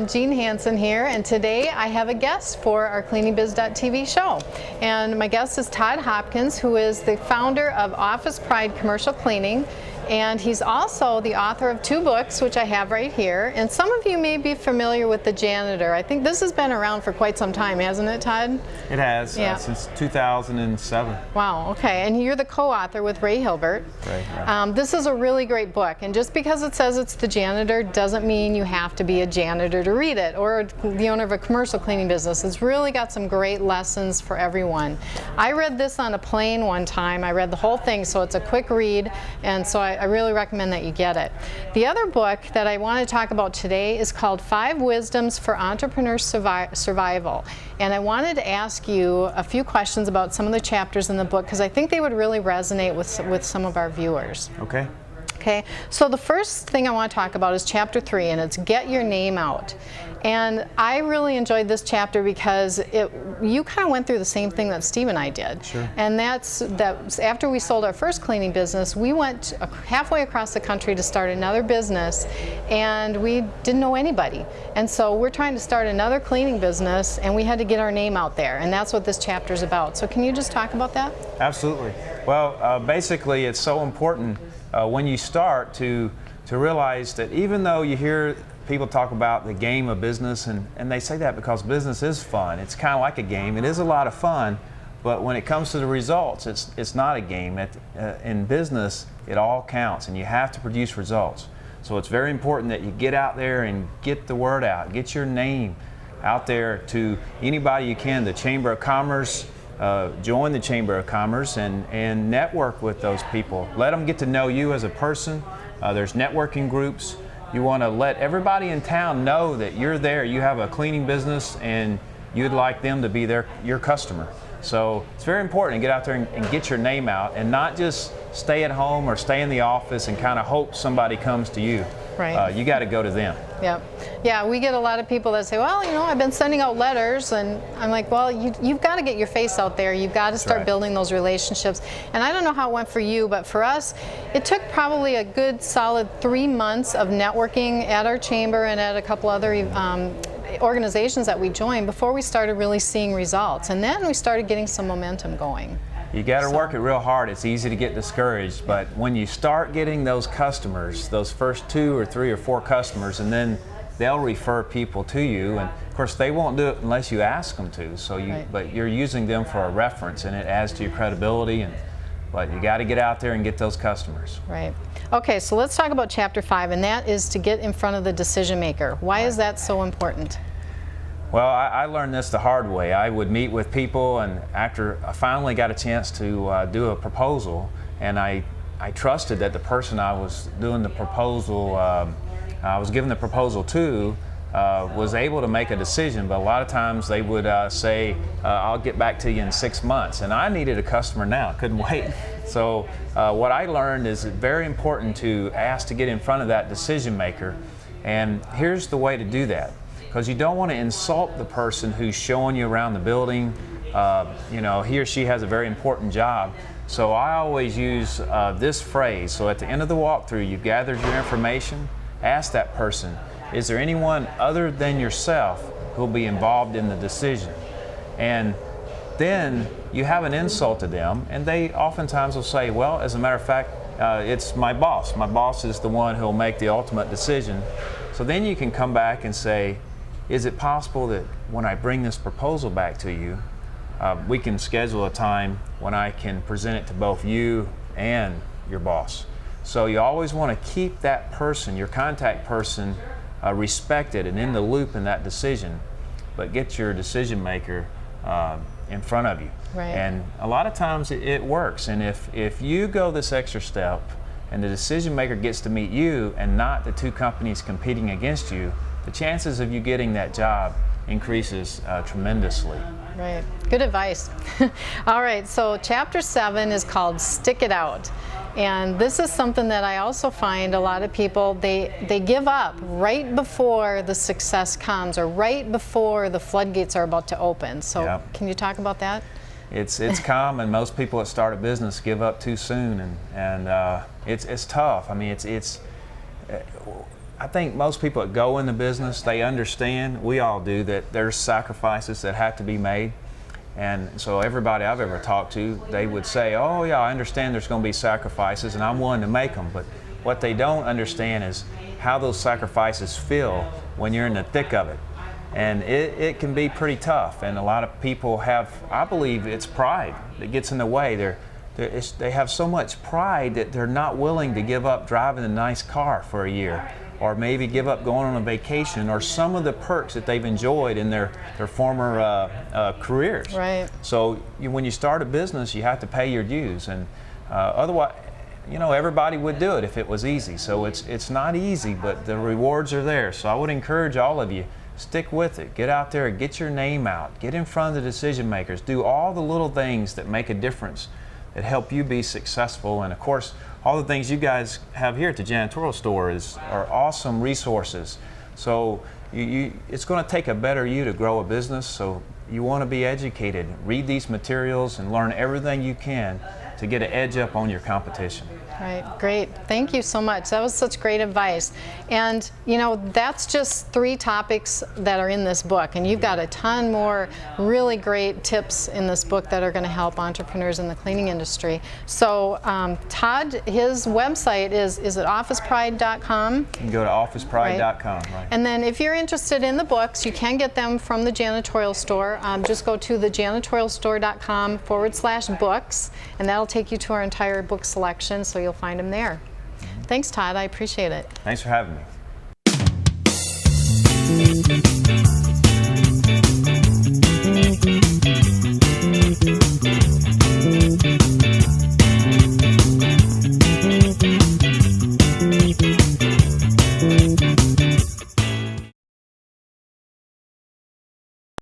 everyone, Jean Hansen here, and today I have a guest for our CleaningBiz.tv show. And my guest is Todd Hopkins, who is the founder of Office Pride Commercial Cleaning, and he's also the author of 2 books, which I have right here. And some of you may be familiar with The Janitor. I think this has been around for quite some time, hasn't it, Todd? It has, since 2007. Wow, okay. And you're the co-author with Ray Hilbert. Right. This is a really great book, and just because it says it's The Janitor doesn't mean you have to be a janitor to read it, or the owner of a commercial cleaning business. It's really got some great lessons for everyone. I read this on a plane one time. I read the whole thing, so it's a quick read, and so I really recommend that you get it. The other book that I want to talk about today is called 5 Wisdoms for Entrepreneur Survival. And I wanted to ask you a few questions about some of the chapters in the book, because I think they would really resonate with some of our viewers. Okay. Okay, so the first thing I want to talk about is chapter 3, and it's Get Your Name Out. And I really enjoyed this chapter because you kind of went through the same thing that Steve and I did. Sure. And that's after we sold our first cleaning business, we went halfway across the country to start another business, and we didn't know anybody. And so we're trying to start another cleaning business, and we had to get our name out there, and that's what this chapter is about. So can you just talk about that? Absolutely. Well, basically it's so important when you start to realize that even though you hear people talk about the game of business, and they say that because business is fun. It's kind of like a game. It is a lot of fun, but when it comes to the results, it's not a game. In business, it all counts, and you have to produce results. So it's very important that you get out there and get the word out, get your name out there to anybody you can, the Chamber of Commerce. Join the Chamber of Commerce and network with those people. Let them get to know you as a person. There's networking groups. You want to let everybody in town know that you're there. You have a cleaning business and you'd like them to be your customer. So it's very important to get out there and get your name out, and not just stay at home or stay in the office and kind of hope somebody comes to you. Right. You got to go to them. Yep. Yeah, we get a lot of people that say, well, you know, I've been sending out letters, and I'm like, well, you've got to get your face out there. You've got to start building those relationships. And I don't know how it went for you, but for us, it took probably a good solid 3 months of networking at our chamber and at a couple other organizations that we joined before we started really seeing results. And then we started getting some momentum going. You got to work it real hard. It's easy to get discouraged, but when you start getting those customers, those first 2 or 3 or 4 customers, and then they'll refer people to you, and of course they won't do it unless you ask them to. So but you're using them for a reference, and it adds to your credibility. But you got to get out there and get those customers. Right. Okay, so let's talk about chapter 5, and that is to get in front of the decision maker. Why is that so important? Well, I learned this the hard way. I would meet with people, and after I finally got a chance to do a proposal, and I trusted that the person I was doing the proposal, I was giving the proposal to, was able to make a decision. But a lot of times they would say, I'll get back to you in 6 months, and I needed a customer now. I couldn't wait. So what I learned is it's very important to ask to get in front of that decision maker, and here's the way to do that. Because you don't want to insult the person who's showing you around the building. You know, he or she has a very important job. So I always use this phrase. So at the end of the walkthrough, you've gathered your information. Ask that person, is there anyone other than yourself who will be involved in the decision? And then you haven't insulted them, and they oftentimes will say, well, as a matter of fact, it's my boss. My boss is the one who will make the ultimate decision. So then you can come back and say, is it possible that when I bring this proposal back to you, we can schedule a time when I can present it to both you and your boss? So you always want to keep that person, your contact person, respected and in the loop in that decision, but get your decision maker in front of you. Right. And a lot of times it works. And if you go this extra step and the decision maker gets to meet you and not the 2 companies competing against you, the chances of you getting that job increases tremendously. Right. Good advice. All right, so chapter 7 is called Stick It Out. And this is something that I also find a lot of people, they give up right before the success comes, or right before the floodgates are about to open. So Can you talk about that? It's common. Most people that start a business give up too soon, and it's tough. I mean, I think most people that go in the business, they understand, we all do, that there's sacrifices that have to be made. And so everybody I've ever talked to, they would say, oh yeah, I understand there's going to be sacrifices and I'm willing to make them. But what they don't understand is how those sacrifices feel when you're in the thick of it. And it can be pretty tough. And a lot of people have, I believe it's pride that gets in the way. They have so much pride that they're not willing to give up driving a nice car for a year, or maybe give up going on a vacation, or some of the perks that they've enjoyed in their former careers. Right. So when you start a business, you have to pay your dues, and otherwise, you know, everybody would do it if it was easy. So it's not easy, but the rewards are there. So I would encourage all of you, stick with it. Get out there, get your name out, get in front of the decision makers, do all the little things that make a difference, that help you be successful. And of course, all the things you guys have here at the janitorial store are awesome resources. So it's going to take a better you to grow a business. So you want to be educated. Read these materials and learn everything you can to get an edge up on your competition. Right, great. Thank you so much. That was such great advice. And you know, that's just 3 topics that are in this book, and you've got a ton more really great tips in this book that are going to help entrepreneurs in the cleaning industry. So Todd, his website is it officepride.com? You can go to officepride.com. Right. And then if you're interested in the books, you can get them from the janitorial store. Just go to thejanitorialstore.com/books, and that'll take you to our entire book selection, so you'll find them there. Thanks, Todd. I appreciate it. Thanks for having me.